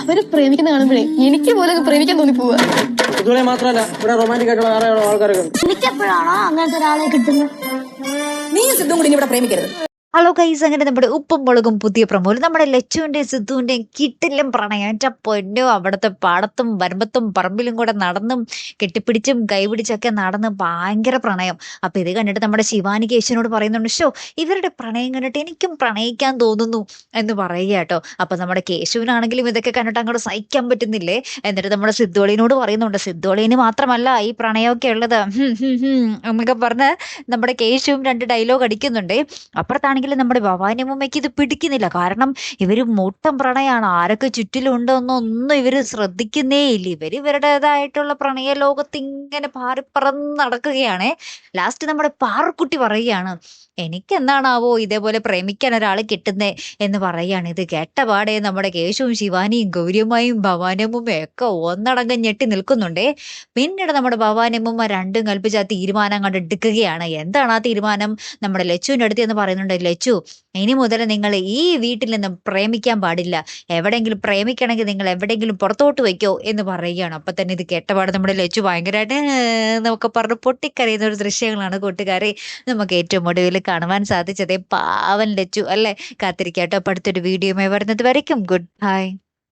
അവര് പ്രേമിക്കുന്ന കാണുമ്പോഴേ എനിക്ക് പോലും പ്രേമിക്കാൻ തോന്നി പോവാ. ഇതുവരെ മാത്രമല്ല ഇവിടെ റൊമാൻറ്റിക് ആയിട്ടുള്ള വേറെ ആൾക്കാരൊക്കെ. എനിക്കെപ്പോഴാണോ അങ്ങനത്തെ ഒരാളെ കിട്ടുന്നത്? നീ സിദ്ധും കൂടി ഇവിടെ പ്രേമിക്കരുത്. ഹലോ ഗൈസ്, അങ്ങനെ നമ്മുടെ ഉപ്പും മുളകും പുതിയ പ്രമോല് നമ്മുടെ ലച്ചുവിന്റെയും സിദ്ധുവിന്റെയും കിട്ടിലും പ്രണയം. എൻ്റെ പൊന്നോ, അവിടുത്തെ പാടത്തും വരമ്പത്തും പറമ്പിലും കൂടെ നടന്നും കെട്ടിപ്പിടിച്ചും കൈപിടിച്ചൊക്കെ നടന്ന് ഭയങ്കര പ്രണയം. അപ്പൊ ഇത് കണ്ടിട്ട് നമ്മുടെ ശിവാനി കേശുവിനോട് പറയുന്നുണ്ട്, ഷോ ഇവരുടെ പ്രണയം കണ്ടിട്ട് എനിക്കും പ്രണയിക്കാൻ തോന്നുന്നു എന്ന് പറയുക കേട്ടോ. അപ്പൊ നമ്മുടെ കേശുവിനാണെങ്കിലും ഇതൊക്കെ കണ്ടിട്ട് അങ്ങോട്ട് സഹിക്കാൻ പറ്റുന്നില്ലേ. എന്നിട്ട് നമ്മുടെ സിദ്ധോളിനോട് പറയുന്നുണ്ട്, സിദ്ധോളിന് മാത്രമല്ല ഈ പ്രണയമൊക്കെ ഉള്ളത് എന്നൊക്കെ പറഞ്ഞ് നമ്മുടെ കേശുവും 2 ഡയലോഗ് അടിക്കുന്നുണ്ട്. അപ്പുറത്താണെങ്കിൽ നമ്മുടെ ഭവാനിയമ്മയ്ക്ക് ഇത് പിടിക്കുന്നില്ല. കാരണം ഇവര് മുട്ടം പ്രണയമാണ്. ആരൊക്കെ ചുറ്റിലുണ്ടോന്നൊന്നും ഇവര് ശ്രദ്ധിക്കുന്നേ ഇല്ല. ഇവരുടേതായിട്ടുള്ള പ്രണയ ലോകത്ത് ഇങ്ങനെ പാറിപ്പറന്ന് നടക്കുകയാണ്. ലാസ്റ്റ് നമ്മുടെ പാറക്കുട്ടി പറയുകയാണ്, എനിക്ക് എന്താണാവോ ഇതേപോലെ പ്രേമിക്കാൻ ഒരാൾ കിട്ടുന്നേ എന്ന് പറയുകയാണ്. ഇത് കേട്ടപാടെ നമ്മുടെ കേശവും ശിവാനിയും ഗൗരിയമ്മയും ഭവാനിയമ്മയും ഒക്കെ ഒന്നടങ്കം ഞെട്ടി നിൽക്കുന്നുണ്ടേ. പിന്നീട് നമ്മുടെ ഭവാനിയമ്മ രണ്ടും കൽപ്പിച്ച് ആ തീരുമാനം കണ്ട് എടുക്കുകയാണ്. എന്താണ് ആ തീരുമാനം? നമ്മുടെ ലച്ചുവിൻ്റെ അടുത്ത് എന്ന് പറയുന്നുണ്ട്, ലച്ചു ഇനി മുതൽ നിങ്ങൾ ഈ വീട്ടിൽ നിന്ന് പ്രേമിക്കാൻ പാടില്ല. എവിടെയെങ്കിലും പ്രേമിക്കണമെങ്കിൽ നിങ്ങൾ എവിടെയെങ്കിലും പുറത്തോട്ട് വയ്ക്കോ എന്ന് പറയുകയാണ്. അപ്പൊ തന്നെ ഇത് കേട്ടപാട് നമ്മുടെ ലച്ചു ഭയങ്കരമായിട്ട് നമുക്ക് പറഞ്ഞ് പൊട്ടിക്കരയുന്ന ഒരു ദൃശ്യങ്ങളാണ് കൂട്ടുകാരെ നമുക്ക് ഏറ്റവും ഒടുവിൽ കാണുവാൻ സാധിച്ചത്. പാവൻ ലച്ചു അല്ലെ. കാത്തിരിക്കാട്ടോ, അപ്പൊ അടുത്തൊരു വീഡിയോയുമായി വരുന്നത് വരയ്ക്കും ഗുഡ് ബൈ.